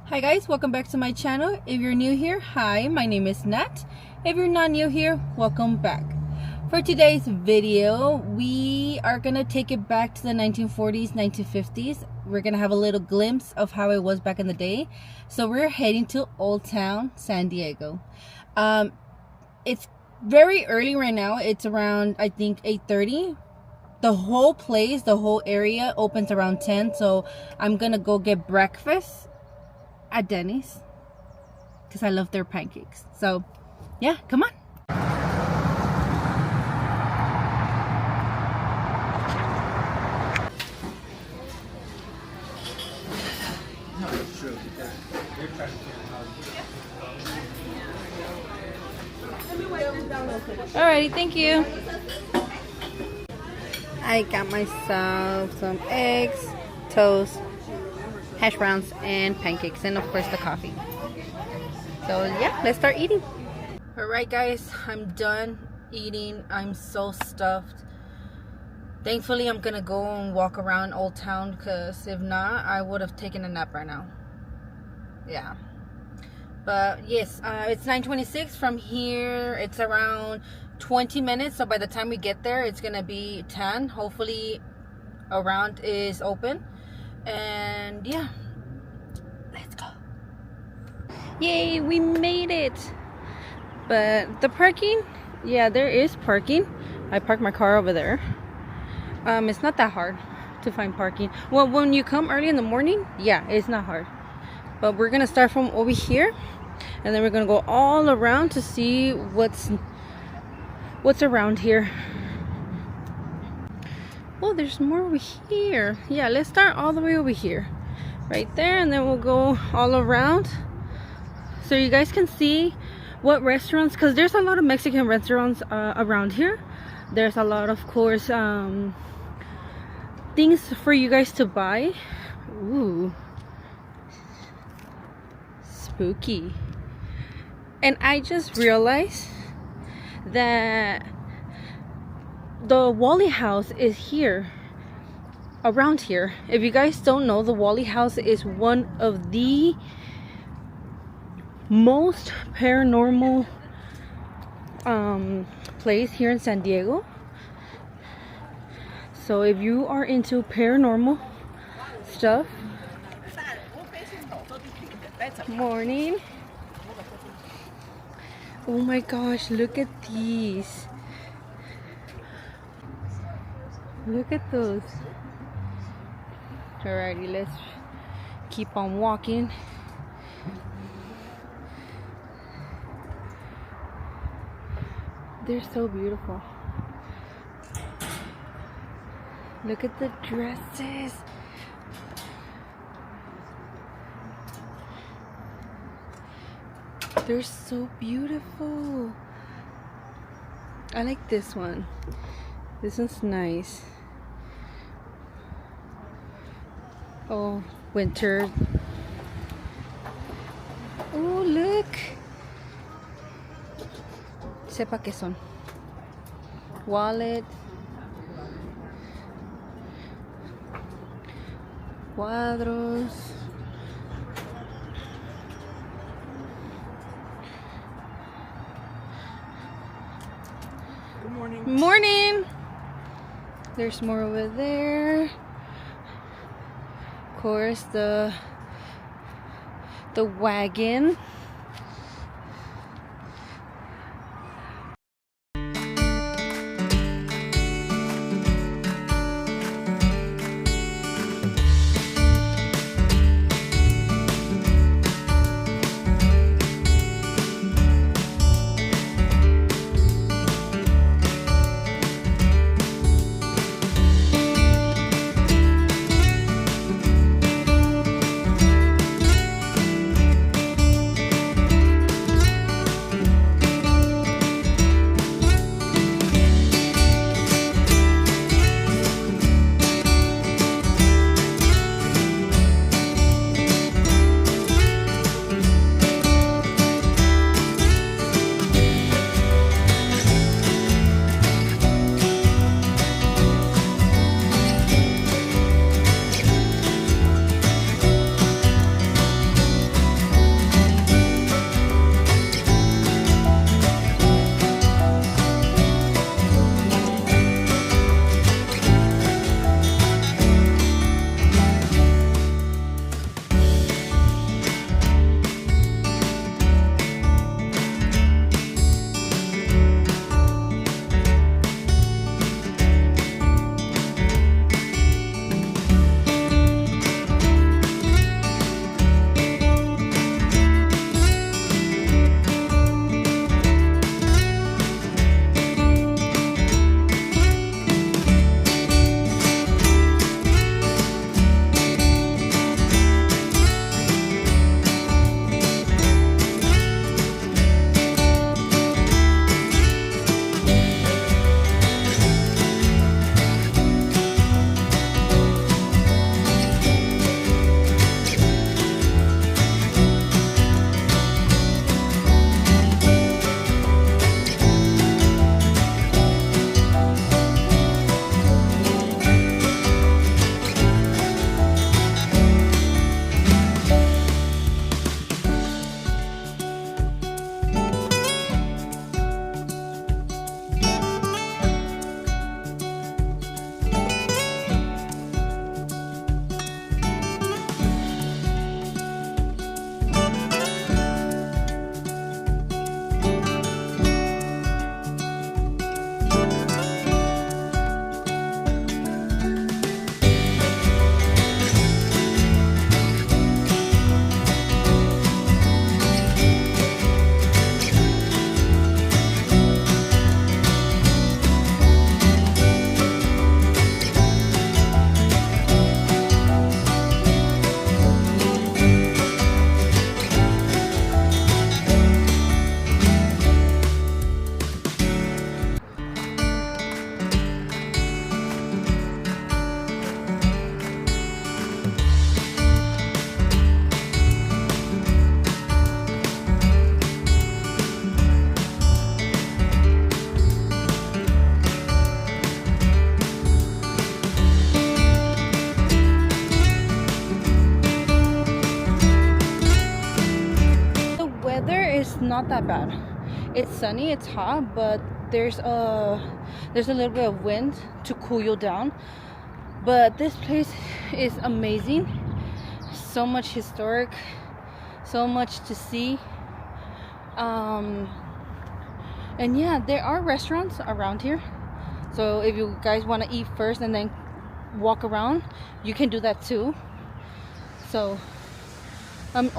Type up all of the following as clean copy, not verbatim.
Hi guys, welcome back to my channel. If you're new here, hi, my name is Nat. If you're not new here, welcome back. For today's video, we are gonna take it back to the 1940s, 1950s. We're gonna have a little glimpse of how it was back in the day. So we're heading to Old Town, San Diego. It's very early right now. It's around, I think, 8:30. The whole place, the whole area opens around 10. So I'm gonna go get breakfast at Denny's because I love their pancakes. So yeah, come on. Alrighty, thank you. I got myself some eggs, toast, hash browns, and pancakes, and of course the coffee. So yeah, let's start eating. Alright guys, I'm done eating. I'm so stuffed. Thankfully I'm gonna go and walk around Old Town, because if not, I would have taken a nap right now. Yeah, but yes, it's 9:26 from here. It's around 20 minutes, so by the time we get there it's gonna be 10. Hopefully around is open. And yeah, let's go. Yay, we made it. But the parking, yeah, there is parking. I parked my car over there. It's not that hard to find parking. Well, when you come early in the morning, yeah, it's not hard. But we're gonna start from over here, and then we're gonna go all around to see what's around here. Oh, there's more over here. Yeah, let's start all the way over here, right there, and then we'll go all around so you guys can see what restaurants, because there's a lot of Mexican restaurants around here. There's a lot, of course, things for you guys to buy. Ooh, spooky. And I just realized that the Whaley House is here, around here. If you guys don't know, the Whaley House is one of the most paranormal place here in San Diego. So if you are into paranormal stuff, morning. Oh my gosh, look at these. Look at those. Alrighty, let's keep on walking. They're so beautiful. Look at the dresses. They're so beautiful. I like this one. This one's nice. Oh, winter. Oh, look. Sepa que son. Wallet. Cuadros. Good morning. Morning. There's more over there. Of course, the wagon. not that bad. It's sunny, it's hot, but there's a little bit of wind to cool you down. But this place is amazing. So much historic, so much to see. And yeah, there are restaurants around here. So if you guys want to eat first and then walk around, you can do that too. So and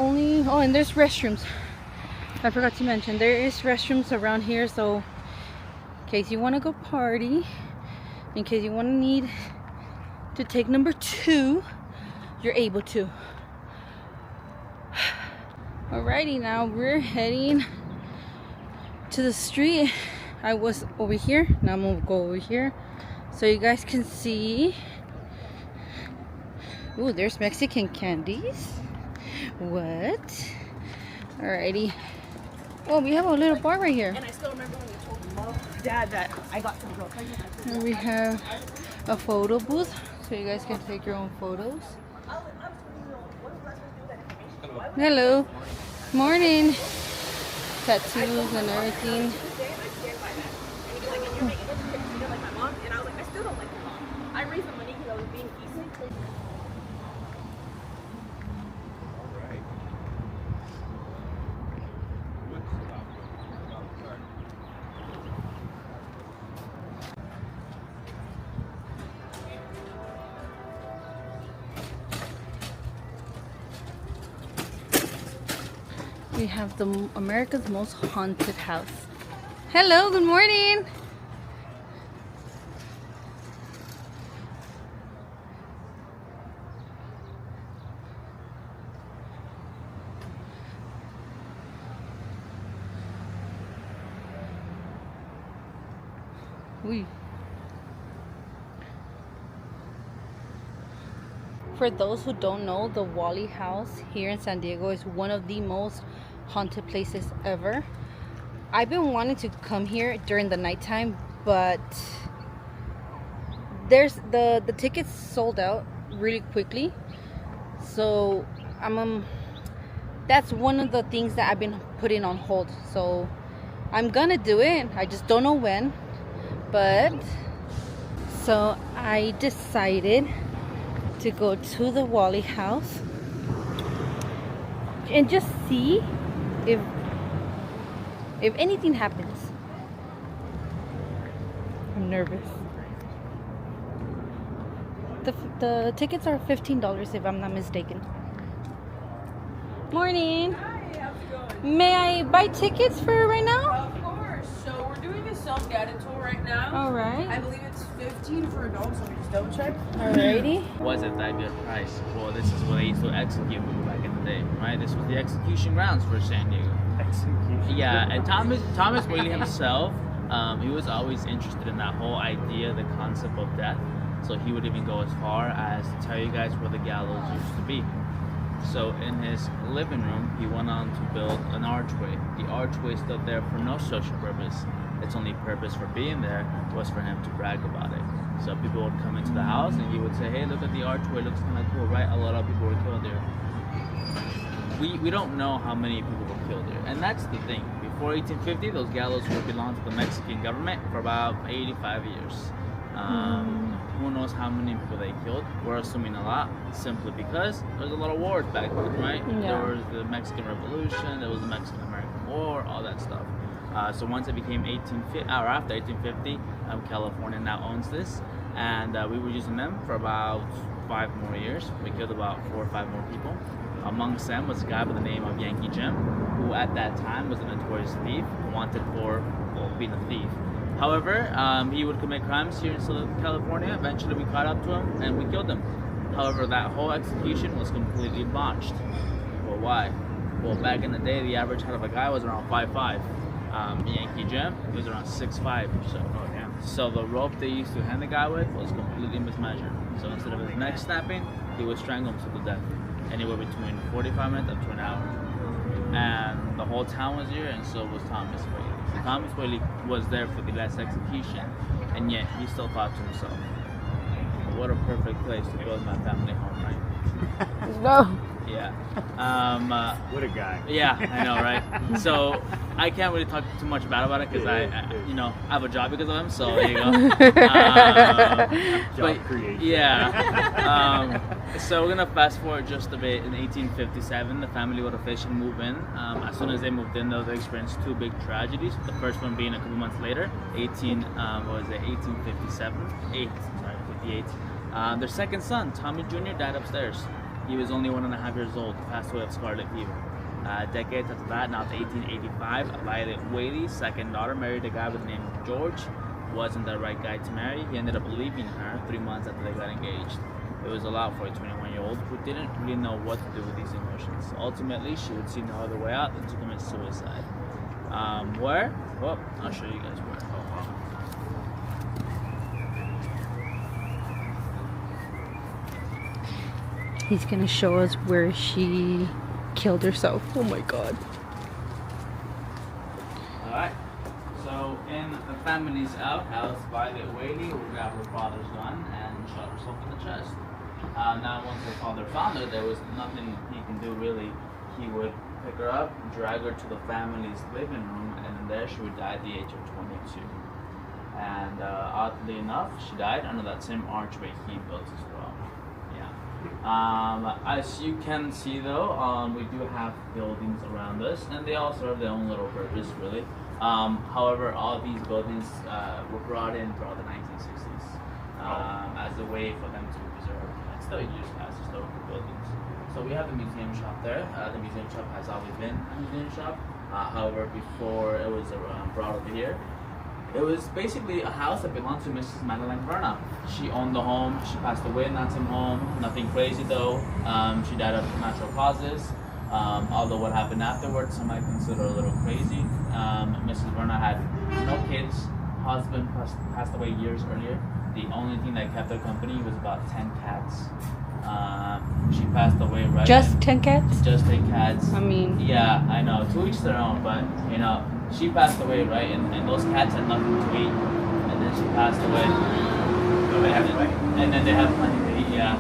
there's restrooms. I forgot to mention, there is restrooms around here, so in case you want to go party, in case you need to take number 2, you're able to. Alrighty, now we're heading to the street. I was over here, now I'm gonna go over here so you guys can see. Ooh, there's Mexican candies. What? Alrighty. Oh, we have a little bar right here. And I still remember when you told Mom, Dad, that I got some girl. And we have a photo booth so you guys can take your own photos. Hello. Morning. Tattoos and everything. And I was like, I still don't like your mom. I raised the money because I was being decent. We have the America's Most Haunted House. Hello, good morning. For those who don't know, the Whaley House here in San Diego is one of the most haunted places ever. I've been wanting to come here during the nighttime, but there's the tickets sold out really quickly. So that's one of the things that I've been putting on hold. So I'm gonna do it. I just don't know when. But so I decided to go to the Whaley House and just see if anything happens. I'm nervous. The tickets are $15 if I'm not mistaken. Morning. Hi, how's it going? May I buy tickets for right now? Of course. So we're doing a self-guided tour right now. All right. I believe it's 15 for adults, so we just double check. Alrighty. Wasn't that good price? Well, this is where they used to execute people back in the day, right? This was the execution grounds for San Diego. Execution. Yeah, and Thomas Whaley himself, he was always interested in that whole idea, the concept of death. So he would even go as far as to tell you guys where the gallows used to be. So in his living room, he went on to build an archway. The archway stood there for no social purpose. Its only purpose for being there was for him to brag about it. So people would come into the house and he would say, hey, look at the archway, looks kind of cool, right? A lot of people were killed there. We don't know how many people were killed there. And that's the thing. Before 1850, those gallows would belong to the Mexican government for about 85 years. Who knows how many people they killed? We're assuming a lot, simply because there's a lot of wars back then, right? Yeah. There was the Mexican Revolution, there was the Mexican-American War, all that stuff. So once it became 1850, or after 1850, California now owns this, and we were using them for about 5 more years. We killed about 4 or 5 more people. Amongst them was a guy by the name of Yankee Jim, who at that time was a notorious thief, wanted for being a thief. However, he would commit crimes here in Southern California. Eventually we caught up to him and we killed him. However, that whole execution was completely botched. Well, why? Well, back in the day, the average height of a guy was around 5'5". Yankee Jim, he was around 6'5" or so. Oh, yeah. So the rope they used to hang the guy with was completely mismeasured. So instead of his neck snapping, he would strangle him to the death. Anywhere between 45 minutes up to an hour. And the whole town was here, and so was Thomas Whaley. So Thomas Whaley was there for the last execution, and yet he still thought to himself, what a perfect place to build my family home, right? No. Yeah. What a guy. Yeah, I know, right? So I can't really talk too much bad about it because I have a job because of him. So there you go. Job creation. Yeah. So we're gonna fast forward just a bit. In 1857, the family would officially move in. As soon as they moved in, they experienced two big tragedies. The first one being a couple months later, 58. Their second son, Tommy Jr., died upstairs. He was only 1.5 years old, passed away of scarlet fever. Decades after that, now it's 1885, Whaley's second daughter married a guy with the name George. Wasn't the right guy to marry. He ended up leaving her 3 months after they got engaged. It was a lot for a 21-year-old who didn't really know what to do with these emotions. Ultimately, she would see no other way out than to commit suicide. Where? Well, I'll show you guys where. He's gonna show us where she killed herself. Oh my god. Alright. So in the family's outhouse, Violet Whaley would grab her father's gun and shot herself in the chest. Now once her father found her, there was nothing he can do really. He would pick her up, drag her to the family's living room, and in there she would die at the age of 22. And oddly enough, she died under that same archway he built as well. As you can see though, we do have buildings around us, and they all serve their own little purpose really. However, all these buildings were brought in throughout the 1960s as a way for them to be preserved and still used as historical buildings. So we have the museum shop there. The museum shop has always been a museum shop. However, before it was brought over here, it was basically a house that belonged to Mrs. Madeleine Verna. She owned the home. She passed away in that same home. Nothing crazy though. She died of natural causes. Although what happened afterwards, some might consider a little crazy. Mrs. Verna had no kids. Husband passed away years earlier. The only thing that kept her company was about 10 cats. She passed away right. Just 10 cats? Just 10 cats. I mean. Yeah, I know. To each their own, but you know. She passed away, right? And those cats had nothing to eat. And then she passed away. And then they have plenty to eat, yeah.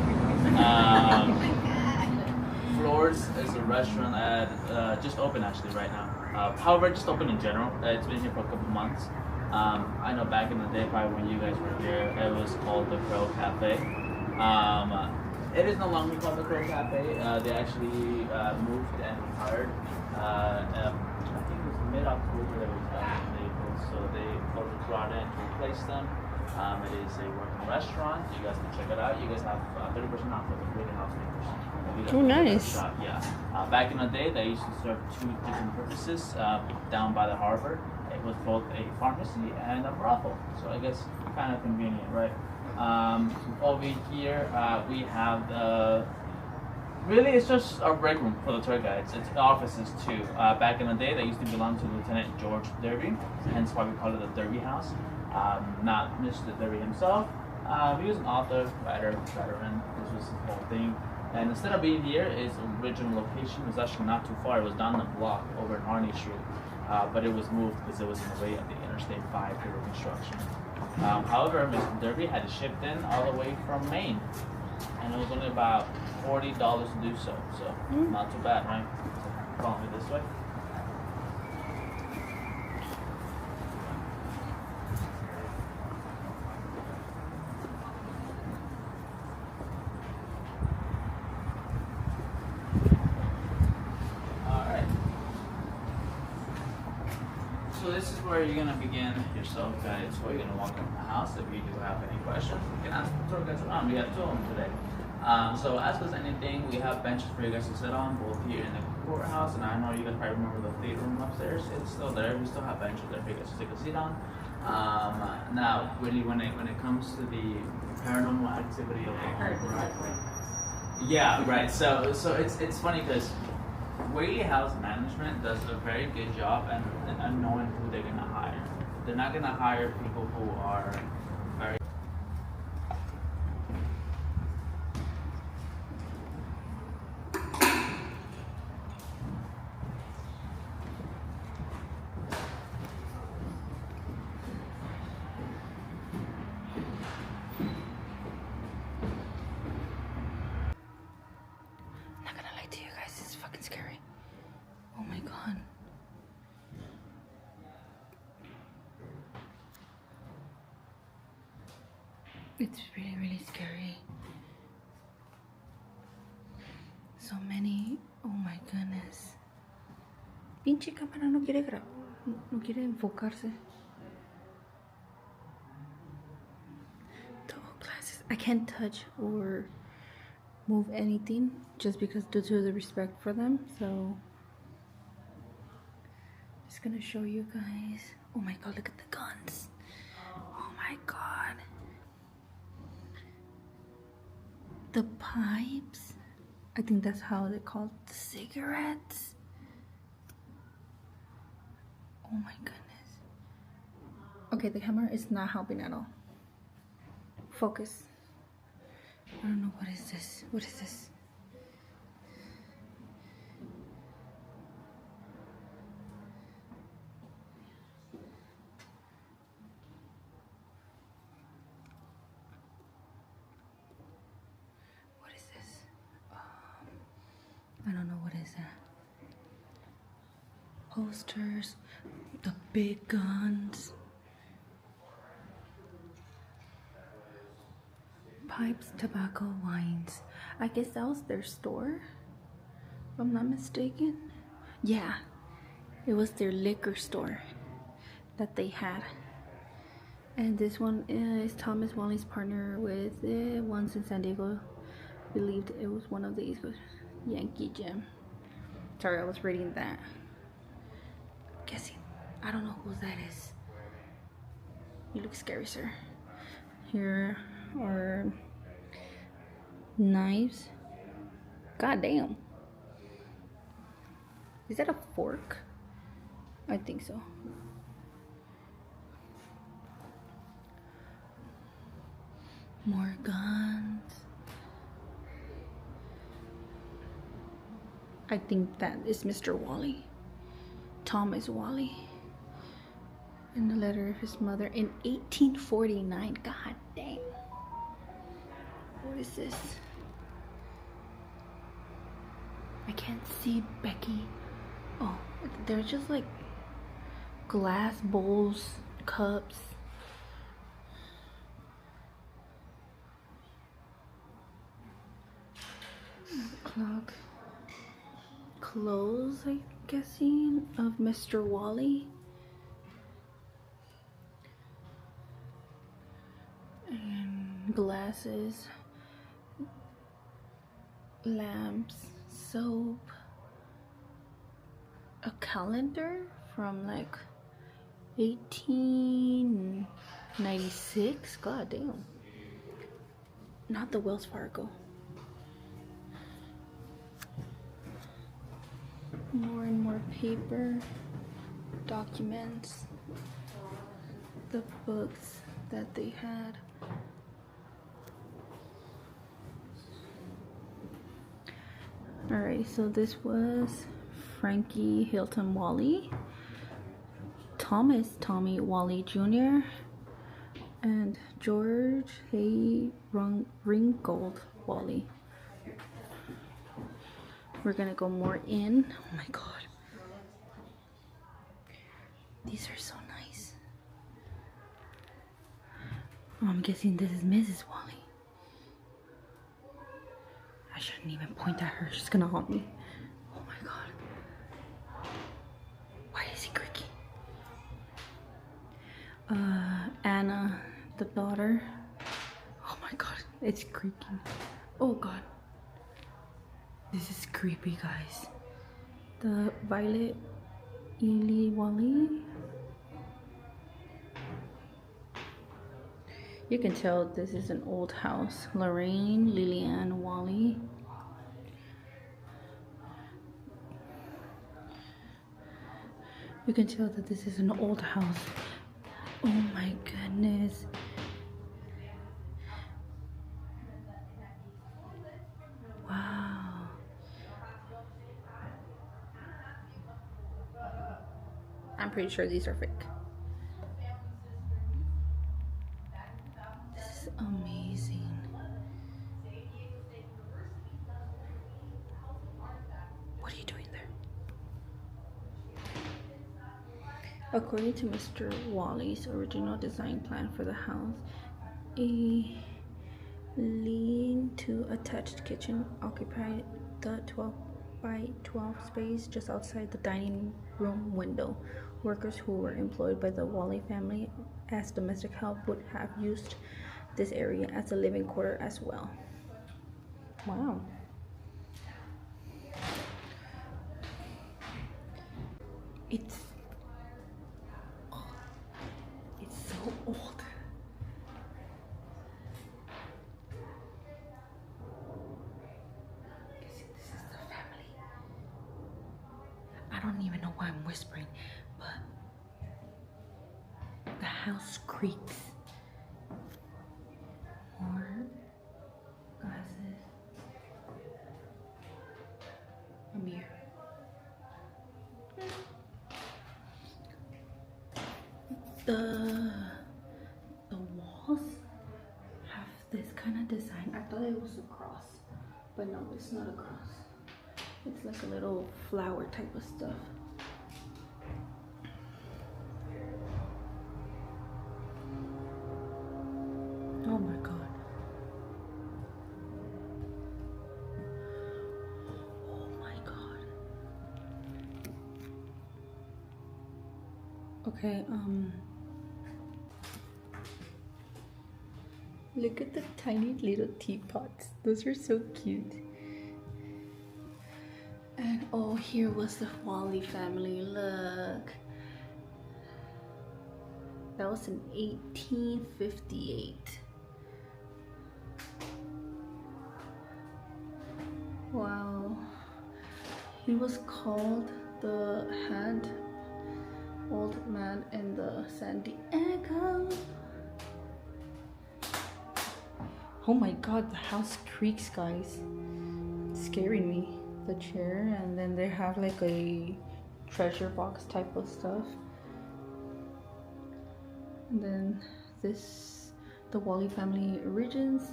Floors is a restaurant that just opened actually right now. However, just opened in general. It's been here for a couple months. I know back in the day, probably when you guys were here, it was called the Crow Cafe. It is no longer called the Crow Cafe. They actually moved and retired. Mid-October there was vehicles, so they were brought in to replace them. It is a working restaurant. You guys can check it out. You guys have 30% off for the Whaley House members. Oh, nice. Yeah. Back in the day, they used to serve two different purposes down by the harbor. It was both a pharmacy and a brothel, so I guess kind of convenient, right? Over here, we have the. Really, it's just a break room for the tour guides. It's offices too. Back in the day, they used to belong to Lieutenant George Derby, hence why we call it the Derby House. Not Mr. Derby himself. He was an author, writer, veteran. This was his whole thing. And instead of being here, his original location was actually not too far. It was down the block over in Harney Street. But it was moved because it was in the way of the Interstate 5 for construction. However, Mr. Derby had it shipped in all the way from Maine. And it was only about $40 to do so. So, not too bad, right? So, follow me this way. So this is where you're gonna begin your self-guided tour. You're gonna walk around the house. If you do have any questions, you can ask the tour guides around. We have two of them today. So ask us anything. We have benches for you guys to sit on, both here in the courthouse, and I know you guys probably remember the theater room upstairs. It's still there. We still have benches there for you guys to take a seat on. Now, really, when it comes to the paranormal activity of the home, right? Yeah, right. So it's funny because Whaley House management does a very good job and knowing who they're gonna hire. They're not gonna hire people who are very. Not gonna lie to you. It's really, really scary. So many. Oh my goodness. Pinche cámara no quiere grabar. No quiere enfocarse. The old glasses. I can't touch or move anything just because due to the respect for them. So just gonna show you guys. Oh my god, look at the guns. Oh my god. The pipes. I think that's how they call the cigarettes. Oh my goodness. Okay, the camera is not helping at all. Focus. I don't know, what is this? What is this? What is this? I don't know, what is that? Posters, the big guns. Pipes, tobacco, wines. I guess that was their store, if I'm not mistaken. Yeah, it was their liquor store that they had. And this one is Thomas Whaley's partner with once in San Diego. Believed it was one of the East Coast Yankee Gym. Sorry, I was reading that. Guessing. I don't know who that is. You look scary, sir. Here are knives. God damn. Is that a fork? I think so. More guns. I think that is Mr. Whaley. Thomas Whaley. In the letter of his mother in 1849. God damn. What is this? I can't see Becky. Oh, they're just like glass bowls, cups. Clock. Clothes, I'm guessing, of Mr. Whaley. And glasses, lamps, soap, a calendar from like 1896. God damn. Not the Wells Fargo. More and more paper, documents, the books that they had. Alright, so this was Frankie Hilton Whaley, Thomas Tommy Whaley Jr., and George Hay Ringgold Whaley. We're gonna go more in. Oh my god. These are so nice. Oh, I'm guessing this is Mrs. Whaley. I shouldn't even point at her. She's gonna haunt me. Oh my god. Why is he creaky? Anna, the daughter. Oh my god, it's creaking. Oh god. This is creepy, guys. The Violet Ely Whaley. You can tell this is an old house. Lorraine Lillian Whaley. You can tell that this is an old house. Oh my goodness. Wow. I'm pretty sure these are fake. This is amazing. What are you doing there? According to Mr. Whaley's original design plan for the house, a lean-to attached kitchen occupied the 12 by 12 space just outside the dining room window. Workers who were employed by the Whaley family as domestic help would have used this area as a living quarter as well. Wow. It's so old. This is the family. I don't even know why I'm whispering, but the house creaks. More glasses. A mirror. The walls have this kind of design. I thought it was a cross, but no, it's not a cross. It's like a little flower type of stuff. Oh my god. Oh my god. Okay, look at the tiny little teapots. Those are so cute. And oh, here was the Whaley family. Look. That was in 1858. Wow. He was called the old man in the San Diego. Oh my god, the house creaks, guys. It's scaring me. The chair, and then they have like a treasure box type of stuff. And then this, the Whaley family origins.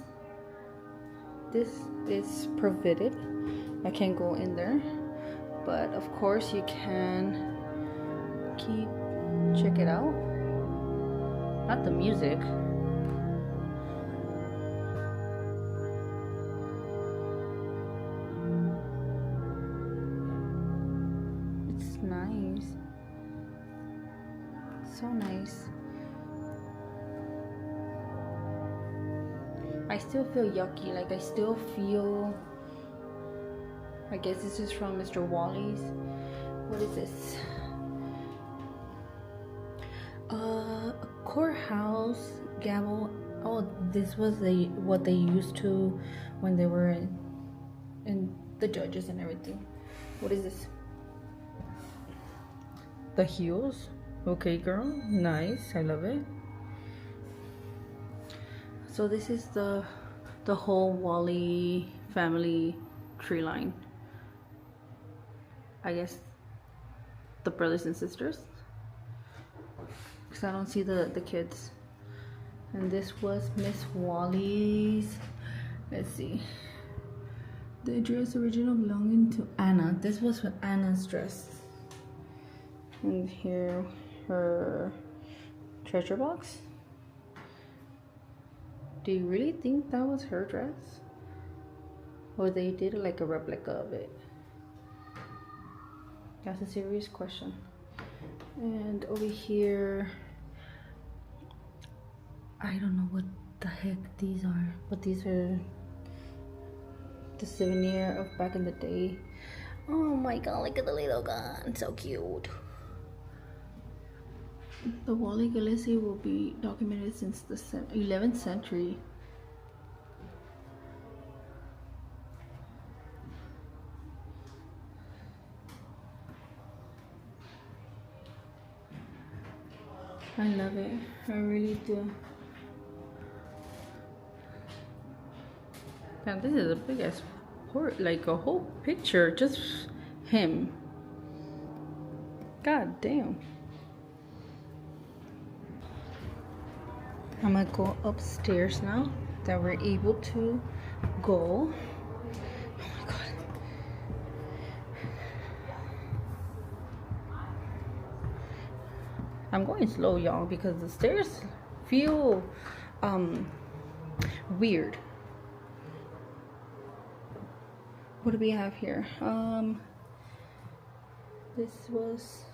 This is prohibited. I can't go in there, but of course you can check it out. Not the music. It's nice. So nice. I still feel yucky, like I still feel, I guess this is from Mr. Whaley's. What is this? A courthouse gavel. Oh, this was what they used to when they were in the judges and everything. What is this? The heels. Okay, girl, nice. I love it. So this is the whole Whaley family tree line. I guess the brothers and sisters, because I don't see the kids. And this was Miss Whaley's, let's see, the dress original belonging to Anna. This was Anna's dress. And here her treasure box. Do you really think that was her dress? Or they did like a replica of it? That's a serious question. And over here, I don't know what the heck these are, but these are the souvenir of back in the day. Oh my god, look at the little gun, so cute. The Whaley Galaxy will be documented since the 11th century. I love it, I really do. Now this is a big ass port, like a whole picture, just him. God damn. I'm gonna go upstairs now that we're able to go. Oh my god. I'm going slow, y'all, because the stairs feel weird. What do we have here? This was,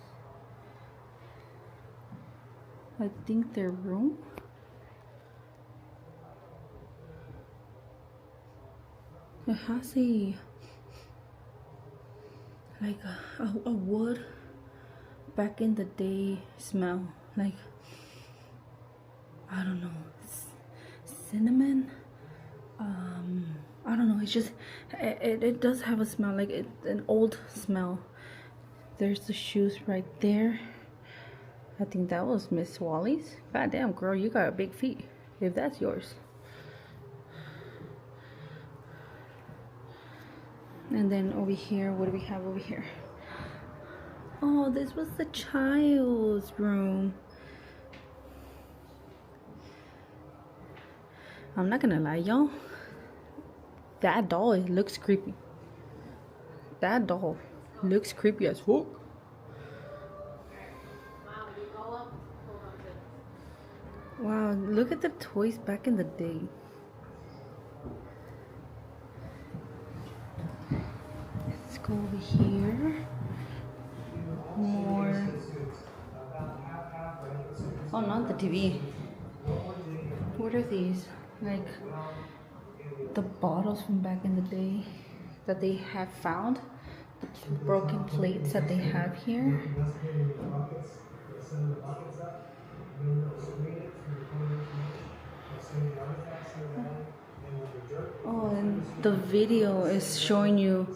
I think, their room. It has a like a wood back in the day smell, like, I don't know, cinnamon. I don't know, it's just it does have a smell, like an old smell. There's the shoes right there. I think that was Miss Whaley's. God damn, girl, you got big feet if that's yours. And then over here, what do we have over here? Oh, this was the child's room. I'm not gonna lie, y'all. That doll, it looks creepy. That doll looks creepy as fuck. Wow, look at the toys back in the day. Let's go over here. More. Oh, not the TV. What are these? Like the bottles from back in the day that they have found. The broken plates that they have here. Oh, and the video is showing you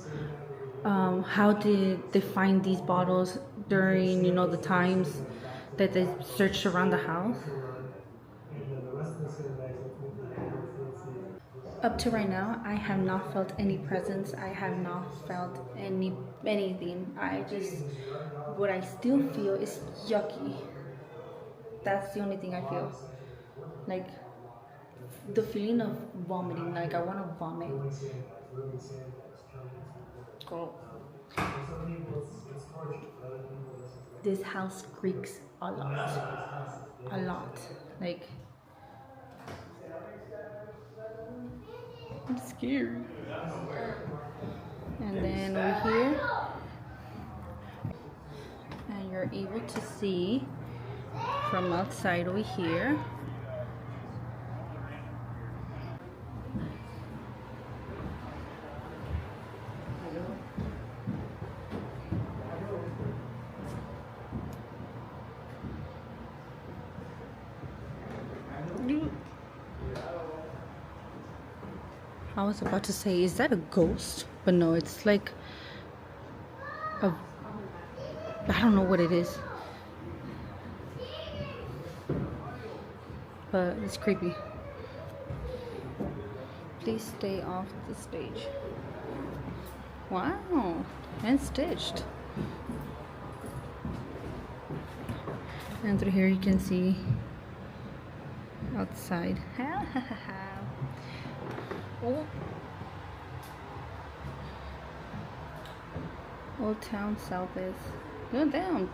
how did they find these bottles during, you know, the times that they searched around the house. Up to right now, I have not felt any presence. I have not felt anything. What I still feel is yucky. That's the only thing I feel. Like the feeling of vomiting. Like I want to vomit. Girl. This house creaks a lot. A lot. Like, I'm scared. And then over here, and you're able to see from outside over here. I was about to say, is that a ghost? But no, it's like I don't know what it is. But it's creepy. Please stay off the stage. Wow, and stitched. And through here you can see outside. Oh. Old Town South is. Good damn.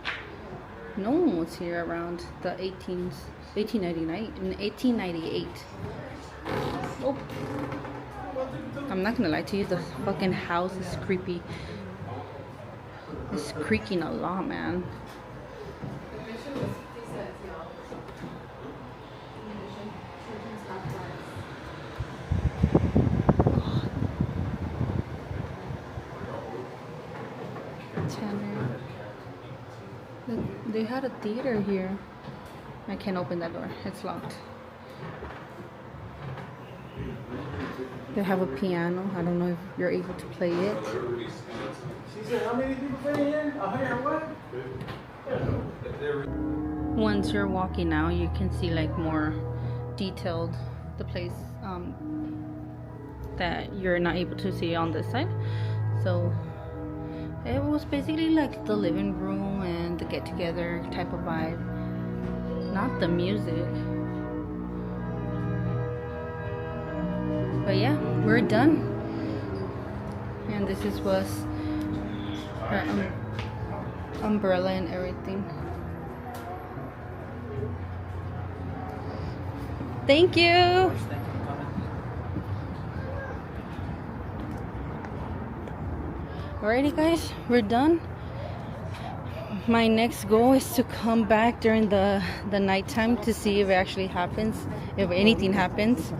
No one was here around the 1898 in 1898. Oh. I'm not gonna lie to you, the fucking house is creepy. It's creaking a lot, man. They had a theater here. I can't open that door, it's locked. They have a piano. I don't know if you're able to play it. She said, how many people play here? What? Once you're walking out, you can see like more detailed the place that you're not able to see on this side. So it was basically like the living room and the get-together type of vibe, not the music. But yeah, we're done. And this was her umbrella and everything. Thank you. Alrighty guys, we're done. My next goal is to come back during the nighttime to see if it actually happens, if anything happens,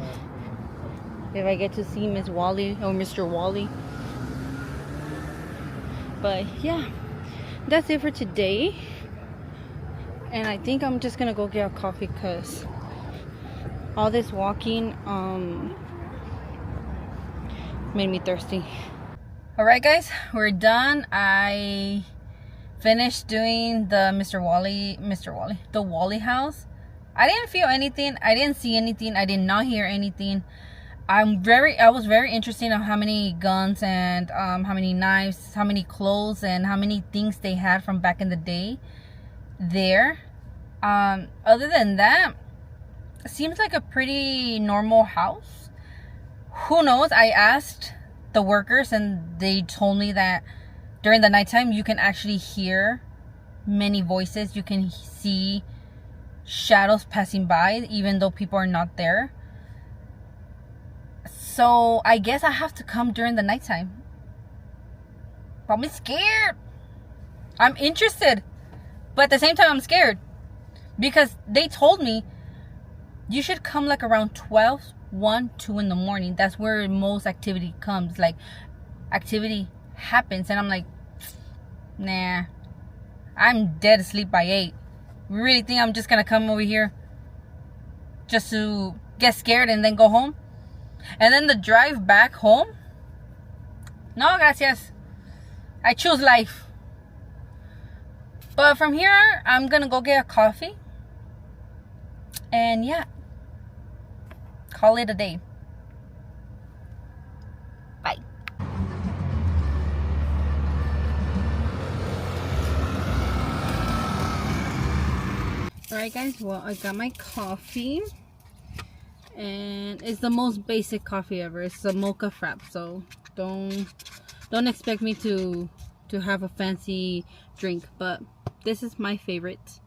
if I get to see Miss Whaley or Mr. Whaley. But yeah, that's it for today, and I think I'm just gonna go get a coffee because all this walking made me thirsty. Alright guys, we're done. I finished doing the the Whaley House. I didn't feel anything, I didn't see anything, I did not hear anything. I was very interested in how many guns and how many knives, how many clothes, and how many things they had from back in the day there. Other than that, it seems like a pretty normal house. Who knows? I asked the workers and they told me that during the nighttime you can actually hear many voices. You can see shadows passing by even though people are not there. So I guess I have to come during the nighttime. But I'm scared. I'm interested, but at the same time I'm scared because they told me you should come like around 12, 1, 2 in the morning. That's where most activity comes, like activity happens. And I'm like, nah, I'm dead asleep by 8. You really think I'm just gonna come over here just to get scared and then go home? And then the drive back home? No, gracias. I choose life. But from here, I'm gonna go get a coffee. And yeah, call it a day. Bye. Alright guys, well, I got my coffee. And it's the most basic coffee ever. It's a mocha frap, so don't expect me to have a fancy drink, but this is my favorite.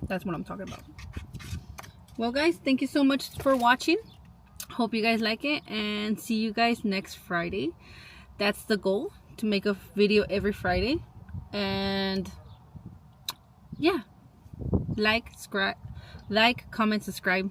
That's what I'm talking about. Well guys, thank you so much for watching. Hope you guys like it, and see you guys next Friday. That's the goal, to make a video every Friday. And yeah, like, comment, subscribe.